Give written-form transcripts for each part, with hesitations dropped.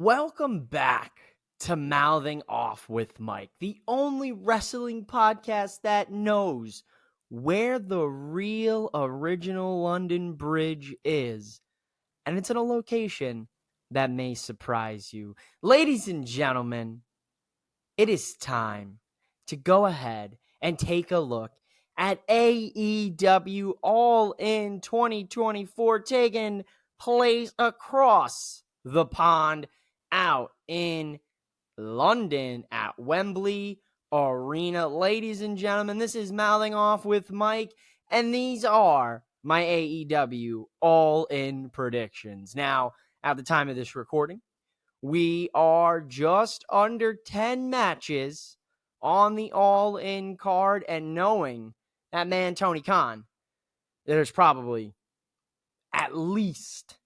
Welcome back to Mouthing Off with Mike, the only wrestling podcast that knows where the real original London Bridge is. And it's in a location that may surprise you. Ladies and gentlemen, it is time to go ahead and take a look at AEW All In 2024 taking place across the pond out in London at Wembley Arena. Ladies and gentlemen, this is Mouthing Off with Mike, and these are my AEW All-In predictions. Now, at the time of this recording, we are just under 10 matches on the All-In card, and knowing that man Tony Khan, there's probably at least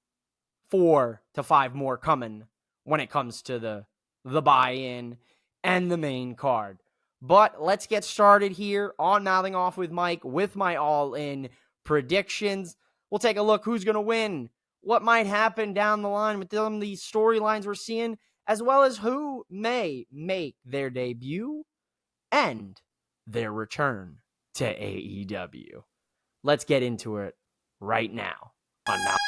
4 to 5 more coming when it comes to the buy-in and the main card. But let's get started here on Mouthing Off with Mike with my all-in predictions. We'll take a look who's going to win, what might happen down the line with some of these storylines we're seeing, as well as who may make their debut and their return to AEW. Let's get into it right now on Mouthing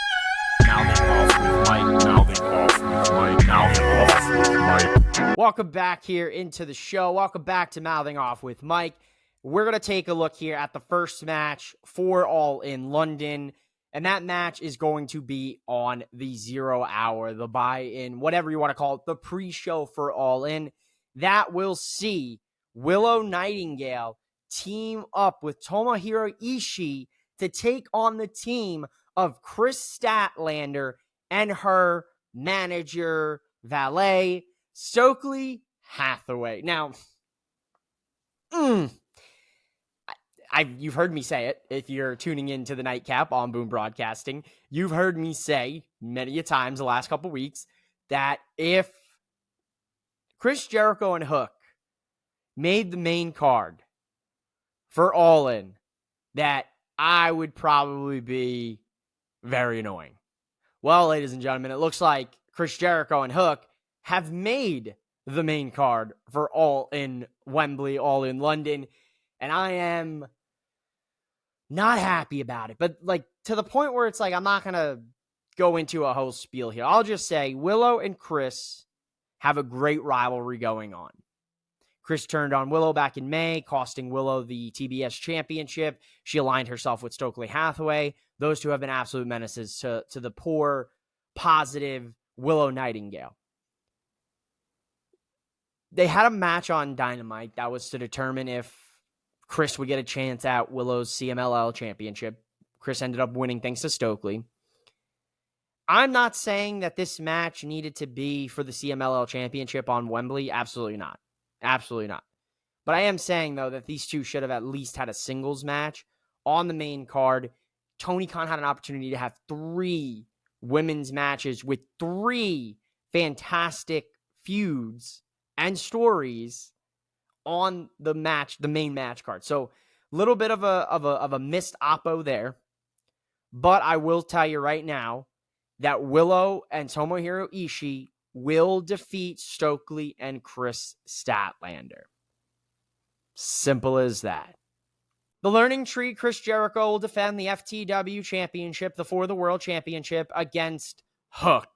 Off with Mike. Mouthing Off with Mike. Mouthing Off with Mike. Welcome back here into the show. Welcome back to Mouthing Off with Mike. We're going to take a look here at the first match for All in London. And that match is going to be on the 0 hour, the buy-in, whatever you want to call it, the pre-show for All In. That will see Willow Nightingale team up with Tomohiro Ishii to take on the team of Chris Statlander and her manager, valet, Stokely Hathaway. Now, you've heard me say it. If you're tuning into the Nightcap on Boom Broadcasting, you've heard me say many a times the last couple weeks that if Chris Jericho and Hook made the main card for All In, that I would probably be very annoying. Well, ladies and gentlemen, it looks like Chris Jericho and Hook have made the main card for All in Wembley, All in London, and I am not happy about it. But like to the point where it's like I'm not going to go into a whole spiel here. I'll just say Willow and Chris have a great rivalry going on. Chris turned on Willow back in May, costing Willow the TBS championship. She aligned herself with Stokely Hathaway. Those two have been absolute menaces to the poor, positive Willow Nightingale. They had a match on Dynamite that was to determine if Chris would get a chance at Willow's CMLL championship. Chris ended up winning thanks to Stokely. I'm not saying that this match needed to be for the CMLL championship on Wembley. Absolutely not. Absolutely not. But I am saying, though, that these two should have at least had a singles match on the main card. Tony Khan had an opportunity to have 3 women's matches with 3 fantastic feuds and stories on the main match card. So a little bit of a missed oppo there. But I will tell you right now that Willow and Tomohiro Ishii will defeat Stokely and Chris Statlander. Simple as that. The Learning Tree, Chris Jericho, will defend the FTW Championship, the For the World Championship, against Hook.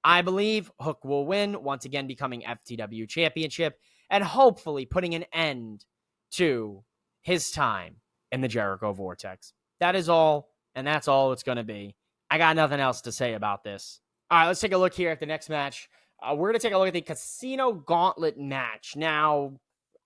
I believe Hook will win, once again becoming FTW Championship, and hopefully putting an end to his time in the Jericho Vortex. That is all, and that's all it's going to be. I got nothing else to say about this. All right, let's take a look here at the next match. We're going to take a look at the Casino Gauntlet match. Now,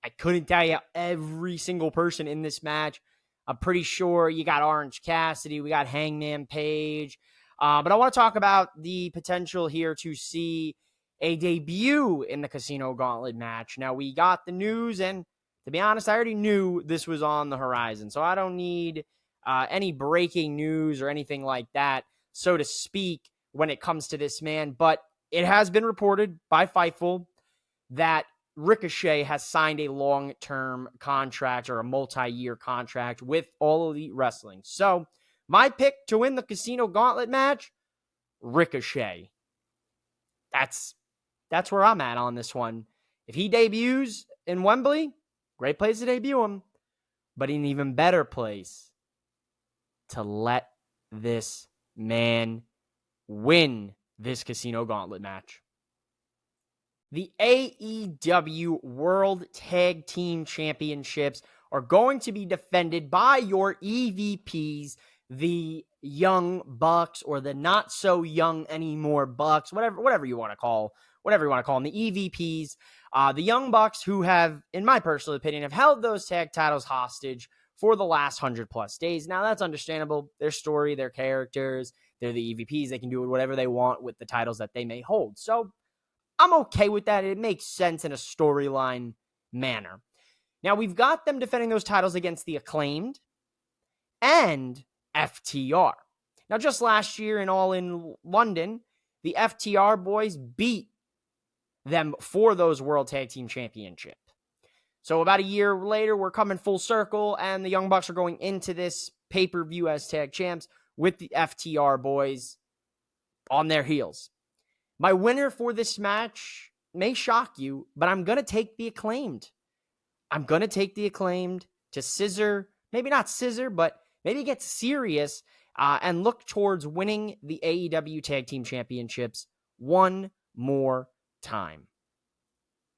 I couldn't tell you every single person in this match. I'm pretty sure you got Orange Cassidy, we got Hangman Page. But I want to talk about the potential here to see a debut in the Casino Gauntlet match. Now, we got the news, and to be honest, I already knew this was on the horizon. So I don't need any breaking news or anything like that, so to speak, when it comes to this man. But it has been reported by Fightful that Ricochet has signed a long-term contract or a multi-year contract with All Elite Wrestling. So my pick to win the Casino Gauntlet match, Ricochet. That's That's where I'm at on this one. If he debuts in Wembley, great place to debut him, but an even better place to let this man win this Casino Gauntlet match. The AEW World Tag Team Championships are going to be defended by your EVPs, the Young Bucks, or the not so young anymore Bucks, whatever you want to call them, the EVPs, the Young Bucks, who have, in my personal opinion, have held those tag titles hostage for the last 100+ days. Now, that's understandable. Their story, their characters, they're the EVPs. They can do whatever they want with the titles that they may hold. So I'm okay with that. It makes sense in a storyline manner. Now, we've got them defending those titles against the Acclaimed and FTR. Now, just last year in All in London, the FTR boys beat them for those World Tag Team Championship. So about a year later, we're coming full circle, and the Young Bucks are going into this pay-per-view as tag champs with the FTR boys on their heels. My winner for this match may shock you, but I'm going to take the Acclaimed. I'm going to take the Acclaimed to scissor, maybe not scissor, but maybe get serious and look towards winning the AEW Tag Team Championships one more time.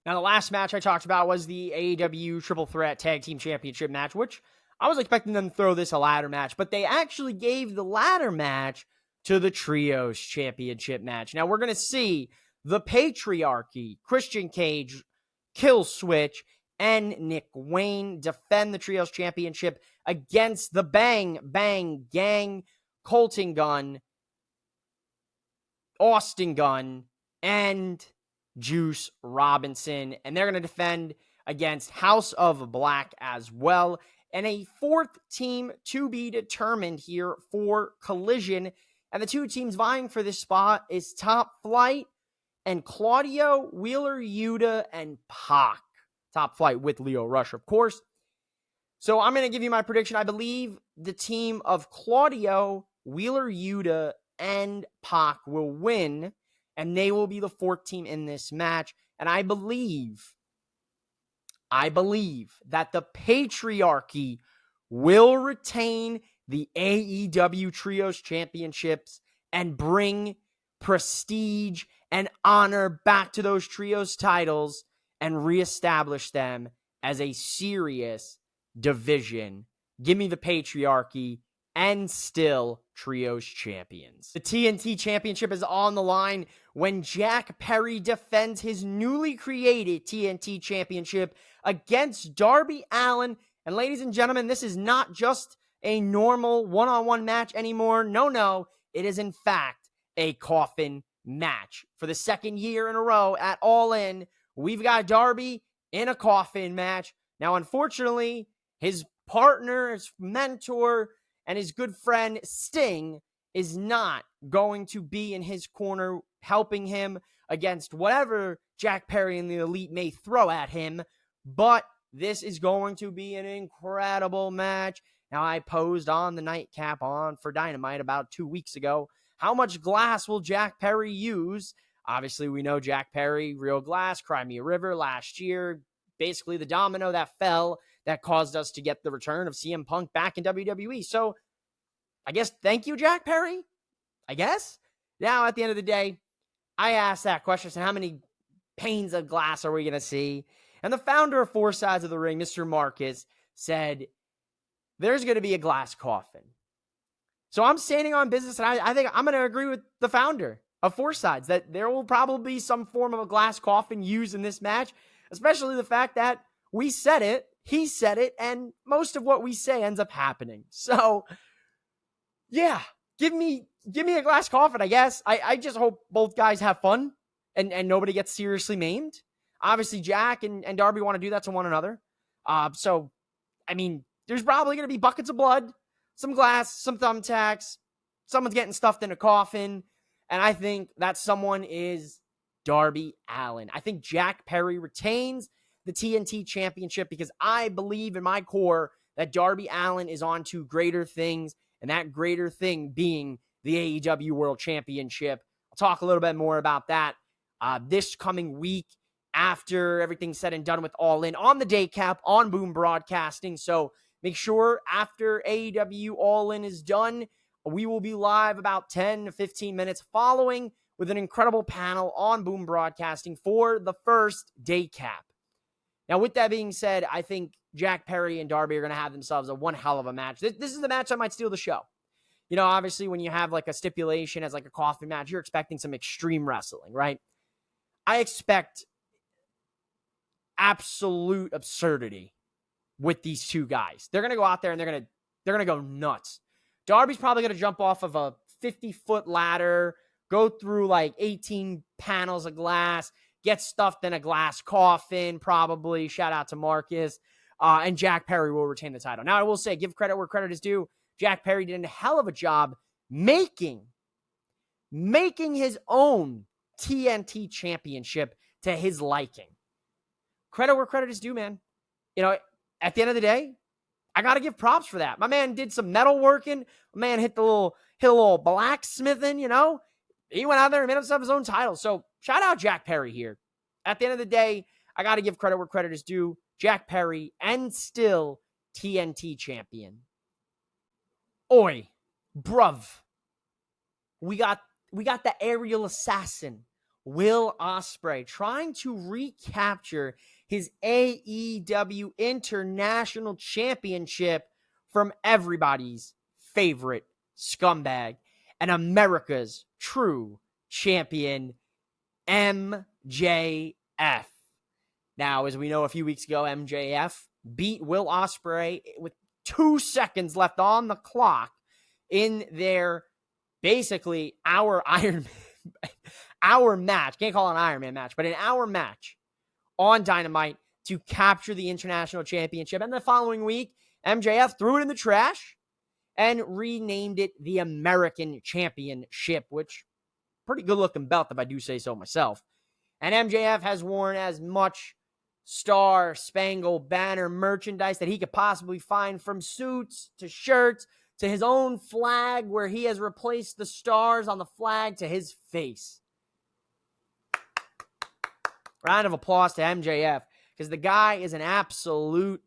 Now, the last match I talked about was the AEW Triple Threat Tag Team Championship match, which I was expecting them to throw this a ladder match, but they actually gave the ladder match to the Trios Championship match. Now, we're going to see the Patriarchy, Christian Cage, Kill Switch, and Nick Wayne defend the Trios Championship against the Bang Bang Gang, Colton Gunn, Austin Gunn, and Juice Robinson. And they're going to defend against House of Black as well. And a fourth team to be determined here for Collision. And the two teams vying for this spot is Top Flight and Claudio, Wheeler Yuta, and Pac. Top Flight with Lio Rush, of course. So I'm going to give you my prediction. I believe the team of Claudio, Wheeler Yuta, and Pac will win, and they will be the fourth team in this match. And I believe that the Patriarchy will retain the AEW Trios Championships and bring prestige and honor back to those Trios titles and reestablish them as a serious division. Give me the Patriarchy and still Trios champions. The TNT Championship is on the line when Jack Perry defends his newly created TNT Championship against Darby Allin. And ladies and gentlemen, this is not just a normal one-on-one match anymore. No, it is in fact a coffin match. For the second year in a row at All In, we've got Darby in a coffin match. Now, unfortunately, his partner, his mentor, and his good friend Sting is not going to be in his corner helping him against whatever Jack Perry and the Elite may throw at him. But this is going to be an incredible match. Now, I posed on the nightcap on for Dynamite about 2 weeks ago. How much glass will Jack Perry use? Obviously, we know Jack Perry, Real Glass, Cry Me a River last year. Basically, the domino that fell that caused us to get the return of CM Punk back in WWE. So, I guess thank you, Jack Perry, I guess. Now, at the end of the day, I asked that question, so how many panes of glass are we going to see? And the founder of Four Sides of the Ring, Mr. Marcus, said, there's going to be a glass coffin. So I'm standing on business, and I think I'm going to agree with the founder of Four Sides that there will probably be some form of a glass coffin used in this match, especially the fact that we said it, he said it, and most of what we say ends up happening. So, yeah, give me a glass coffin, I guess. I just hope both guys have fun and nobody gets seriously maimed. Obviously, Jack and Darby want to do that to one another. So, I mean, there's probably going to be buckets of blood, some glass, some thumbtacks, someone's getting stuffed in a coffin, and I think that someone is Darby Allin. I think Jack Perry retains the TNT Championship because I believe in my core that Darby Allin is on to greater things, and that greater thing being the AEW World Championship. I'll talk a little bit more about that this coming week after everything's said and done with All In on the day cap on Boom Broadcasting. So make sure after AEW All In is done, we will be live about 10 to 15 minutes following with an incredible panel on Boom Broadcasting for the first day cap. Now, with that being said, I think Jack Perry and Darby are going to have themselves a one hell of a match. This is the match that might steal the show. You know, obviously, when you have like a stipulation as like a coffee match, you're expecting some extreme wrestling, right? I expect absolute absurdity with these two guys. They're going to go out there and they're going to go nuts. Darby's probably going to jump off of a 50-foot ladder, go through like 18 panels of glass, get stuffed in a glass coffin, probably. Shout out to Marcus. And Jack Perry will retain the title. Now, I will say, give credit where credit is due. Jack Perry did a hell of a job making his own TNT championship to his liking. Credit where credit is due, man. You know, at the end of the day, I got to give props for that. My man did some metal working. My man hit a little blacksmithing, you know. He went out there and made himself his own title. So shout out Jack Perry here. At the end of the day, I got to give credit where credit is due. Jack Perry and still TNT champion. Oi, bruv. We got the aerial assassin, Will Ospreay, trying to recapture his AEW International Championship from everybody's favorite scumbag and America's true champion, MJF. Now, as we know, a few weeks ago, MJF beat Will Ospreay with 2 seconds left on the clock in their basically our match. Can't call it an Iron Man match, but an hour match on Dynamite to capture the International Championship. And the following week, MJF threw it in the trash and renamed it the American Championship, which pretty good looking belt if I do say so myself. And MJF has worn as much Star Spangled Banner merchandise that he could possibly find, from suits to shirts to his own flag, where he has replaced the stars on the flag to his face. Round of applause to MJF, because the guy is an absolute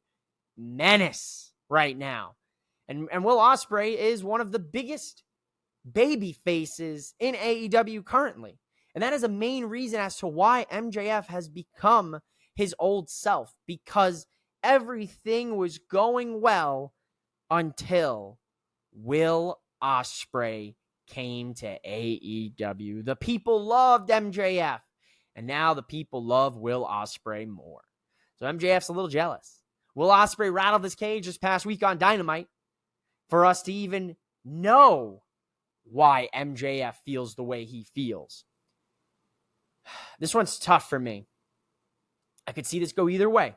menace right now. And Will Ospreay is one of the biggest baby faces in AEW currently. And that is a main reason as to why MJF has become his old self, because everything was going well until Will Ospreay came to AEW. The people loved MJF, and now the people love Will Ospreay more. So MJF's a little jealous. Will Ospreay rattled his cage this past week on Dynamite for us to even know why MJF feels the way he feels. This one's tough for me. I could see this go either way.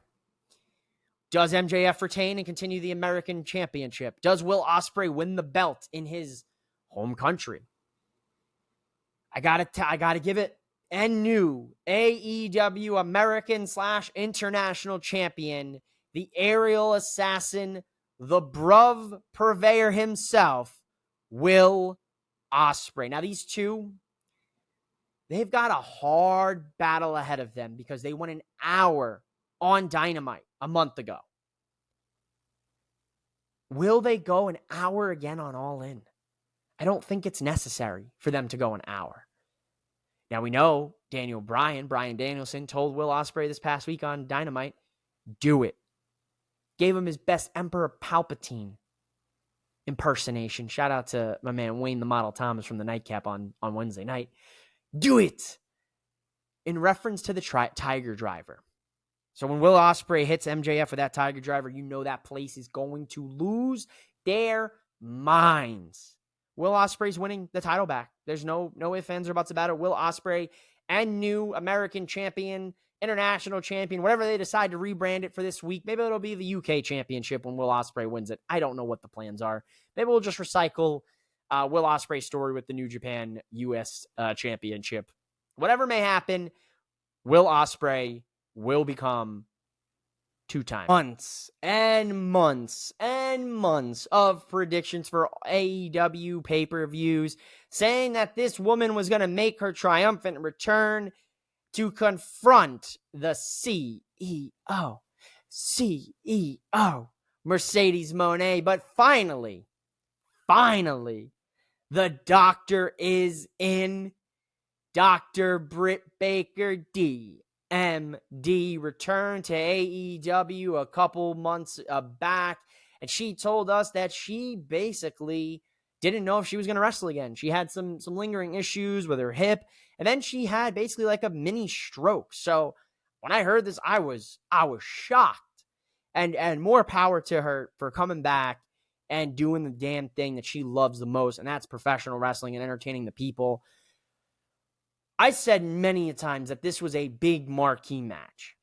Does MJF retain and continue the American Championship? Does Will Ospreay win the belt in his home country? I gotta give it and new AEW American/International Champion, the aerial assassin, the bruv purveyor himself, Will Ospreay. Now these two, they've got a hard battle ahead of them because they won an hour on Dynamite a month ago. Will they go an hour again on All In? I don't think it's necessary for them to go an hour. Now we know Brian Danielson told Will Ospreay this past week on Dynamite, do it. Gave him his best Emperor Palpatine impersonation. Shout out to my man Wayne the Model Thomas from the Nightcap on Wednesday night. Do it! In reference to the Tiger Driver. So when Will Ospreay hits MJF with that Tiger Driver, you know that place is going to lose their minds. Will Ospreay's winning the title back. There's no ifs, ands, or buts about it. Will Ospreay and new American champion, international champion, whatever they decide to rebrand it for this week. Maybe it'll be the UK championship when Will Ospreay wins it. I don't know what the plans are. Maybe we'll just recycle Will Ospreay's story with the New Japan US championship. Whatever may happen, Will Ospreay will become two-time. Months and months and months of predictions for AEW pay-per-views, saying that this woman was going to make her triumphant return, to confront the CEO, Mercedes Moné. But finally, the doctor is in. Dr. Britt Baker, DMD, returned to AEW a couple months back, and she told us that she basically didn't know if she was going to wrestle again. She had some lingering issues with her hip, and then she had basically like a mini stroke. So when I heard this, I was shocked. And more power to her for coming back and doing the damn thing that she loves the most, and that's professional wrestling and entertaining the people. I said many times that this was a big marquee match.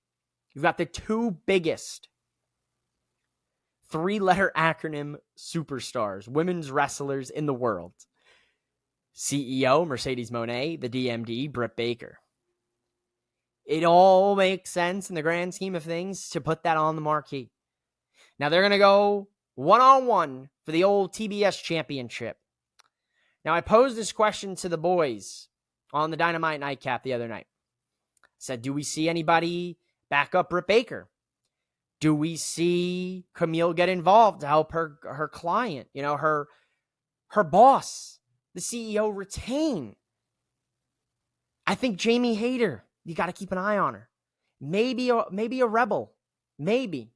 You've got the two biggest 3-letter acronym superstars, women's wrestlers in the world. CEO, Mercedes Moné, the DMD, Britt Baker. It all makes sense in the grand scheme of things to put that on the marquee. Now they're going to go one-on-one for the old TBS championship. Now I posed this question to the boys on the Dynamite Nightcap the other night. I said, do we see anybody back up Britt Baker? Do we see Camille get involved to help her client, her boss, the CEO, retain? I think Jamie Hayter, you got to keep an eye on her. Maybe a Rebel. Maybe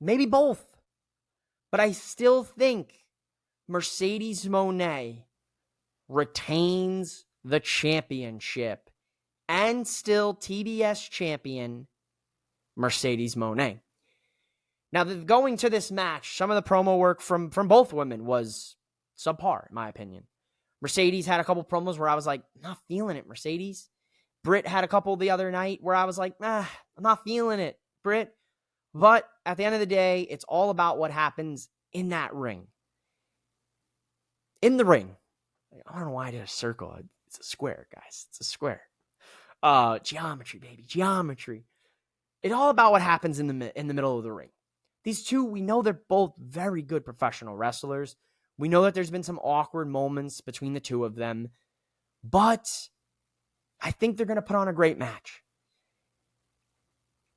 both. But I still think Mercedes Moné retains the championship and still TBS champion Mercedes Moné. Now, going to this match, some of the promo work from both women was subpar, in my opinion. Mercedes had a couple promos where I was like, not feeling it, Mercedes. Britt had a couple the other night where I was like, I'm not feeling it, Britt. But at the end of the day, it's all about what happens in that ring. In the ring. I don't know why I did a circle. It's a square, guys. It's a square. Geometry, baby. Geometry. It's all about what happens in the middle of the ring. These two, we know they're both very good professional wrestlers. We know that there's been some awkward moments between the two of them. But I think they're going to put on a great match.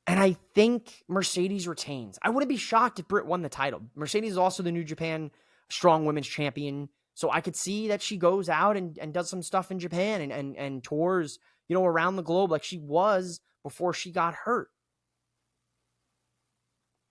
And I think Mercedes retains. I wouldn't be shocked if Britt won the title. Mercedes is also the New Japan Strong Women's Champion. So I could see that she goes out and does some stuff in Japan and tours, around the globe like she was before she got hurt.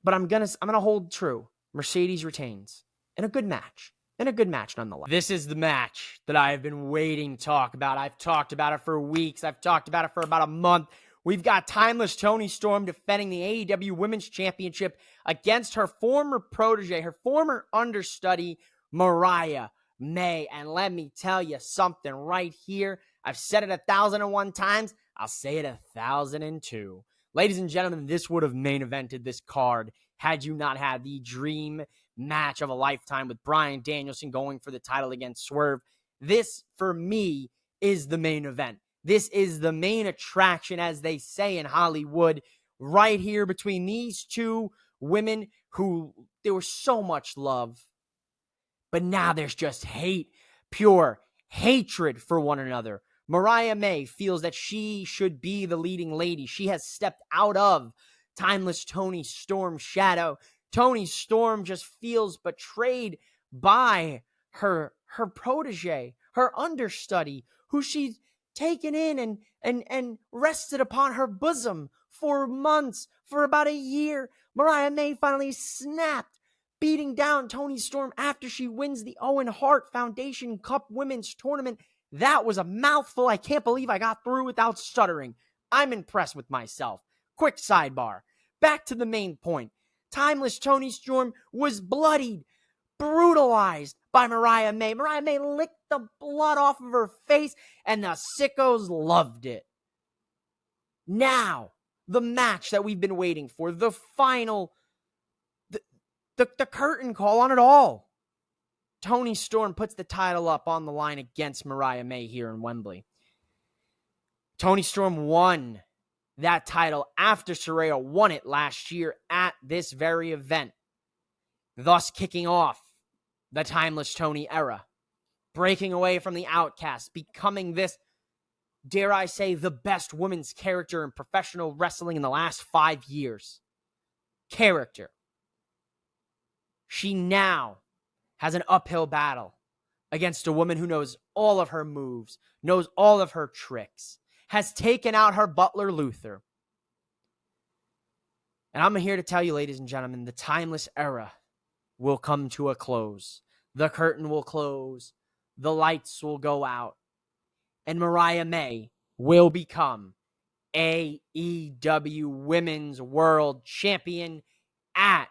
But I'm gonna hold true. Mercedes retains in a good match. Nonetheless. This is the match that I have been waiting to talk about. I've talked about it for weeks. I've talked about it for about a month. We've got Timeless Toni Storm defending the AEW Women's Championship against her former protege, her former understudy, Mariah May. And let me tell you something right here. I've said it 1,001 times. I'll say it 1,002. Ladies and gentlemen, this would have main evented this card had you not had the dream match of a lifetime with Bryan Danielson going for the title against Swerve. This, for me, is the main event. This is the main attraction, as they say in Hollywood, right here between these two women who there was so much love. But now there's just hate, pure hatred for one another. Mariah May feels that she should be the leading lady. She has stepped out of Timeless Toni Storm's shadow. Toni Storm just feels betrayed by her protege, her understudy, who she's taken in and rested upon her bosom for months, for about a year. Mariah May finally snapped, beating down Toni Storm after she wins the Owen Hart Foundation Cup Women's Tournament. That was a mouthful. I can't believe I got through without stuttering. I'm impressed with myself. Quick sidebar. Back to the main point. Timeless Toni Storm was bloodied, brutalized by Mariah May. Mariah May licked the blood off of her face, and the sickos loved it. Now, the match that we've been waiting for, the final, the curtain call on it all. Toni Storm puts the title up on the line against Mariah May here in Wembley. Toni Storm won that title after Saraya won it last year at this very event, thus kicking off the Timeless Toni era, breaking away from the Outcast, becoming this dare I say, the best women's character in professional wrestling in the last 5 years. Character. She now has an uphill battle against a woman who knows all of her moves, knows all of her tricks, has taken out her butler Luther. And I'm here to tell you, ladies and gentlemen, the timeless era will come to a close. The curtain will close. The lights will go out. And Mariah May will become AEW Women's World Champion at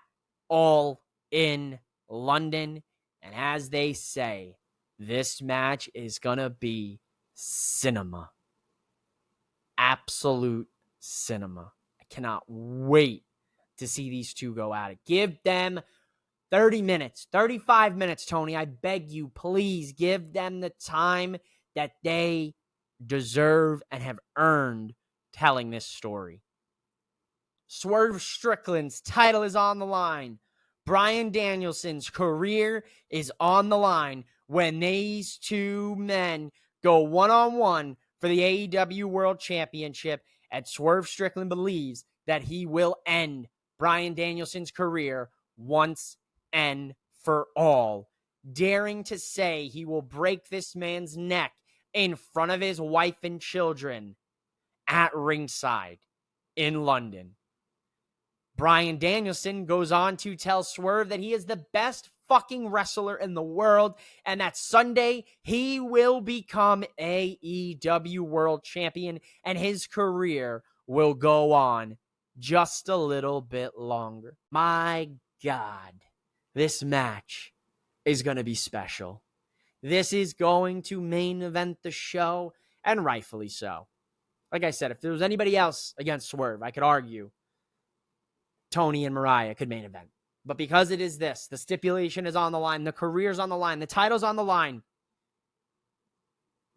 All in London. And as they say, this match is going to be cinema. Absolute cinema. I cannot wait to see these two go at it. Give them 30 minutes, 35 minutes, Tony. I beg you, please give them the time that they deserve and have earned telling this story. Swerve Strickland's title is on the line. Bryan Danielson's career is on the line when these two men go one-on-one for the AEW World Championship, and Swerve Strickland believes that he will end Bryan Danielson's career once and for all, daring to say he will break this man's neck in front of his wife and children at ringside in London. Bryan Danielson goes on to tell Swerve that he is the best fucking wrestler in the world, and that Sunday he will become AEW World Champion, and his career will go on just a little bit longer. My God, this match is going to be special. This is going to main event the show, and rightfully so. Like I said, if there was anybody else against Swerve, I could argue Tony and Mariah could main event. But because it is this, the stipulation is on the line, the career's on the line, the title's on the line.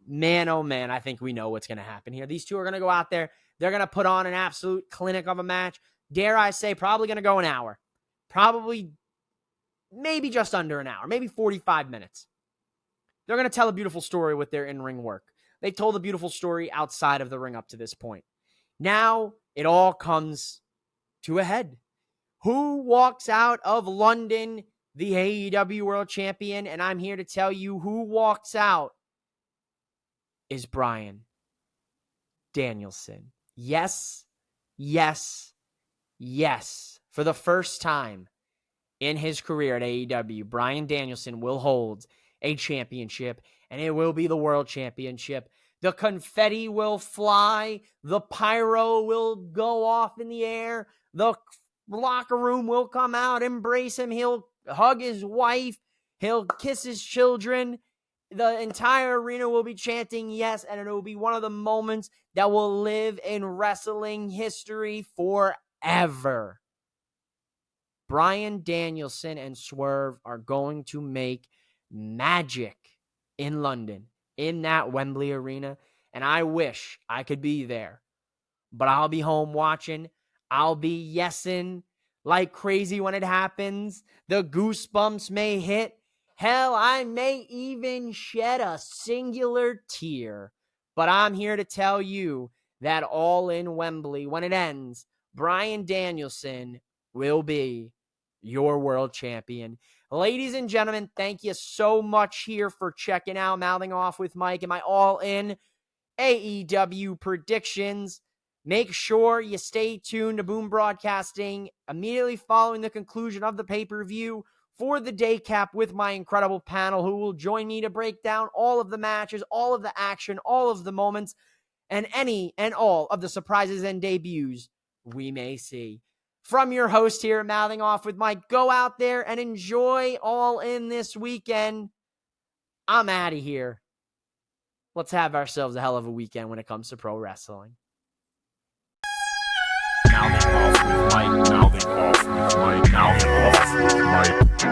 Man, oh man, I think we know what's going to happen here. These two are going to go out there. They're going to put on an absolute clinic of a match. Dare I say, probably going to go an hour. Probably, maybe just under an hour. Maybe 45 minutes. They're going to tell a beautiful story with their in-ring work. They told a beautiful story outside of the ring up to this point. Now, it all comes to a head. Who walks out of London the AEW World Champion? And I'm here to tell you who walks out is Bryan Danielson. Yes, yes, yes. For the first time in his career at AEW, Bryan Danielson will hold a championship, and it will be the World Championship. The confetti will fly. The pyro will go off in the air. The locker room will come out, embrace him. He'll hug his wife. He'll kiss his children. The entire arena will be chanting yes, and it will be one of the moments that will live in wrestling history forever. Bryan Danielson and Swerve are going to make magic in London, in that Wembley arena, and I wish I could be there. But I'll be home watching. I'll be yesing like crazy when it happens. The goosebumps may hit. Hell, I may even shed a singular tear. But I'm here to tell you that All in Wembley, when it ends, Bryan Danielson will be your world champion. Ladies and gentlemen, thank you so much here for checking out Mouthing Off with Mike and my all-in AEW predictions. Make sure you stay tuned to Boom Broadcasting immediately following the conclusion of the pay-per-view for the day cap with my incredible panel who will join me to break down all of the matches, all of the action, all of the moments, and any and all of the surprises and debuts we may see. From your host here at Mouthing Off with Mike, go out there and enjoy All In this weekend. I'm out of here. Let's have ourselves a hell of a weekend when it comes to pro wrestling. Mouthing Off with Mike. Mouthing Off with Mike. Mouthing Off with Mike.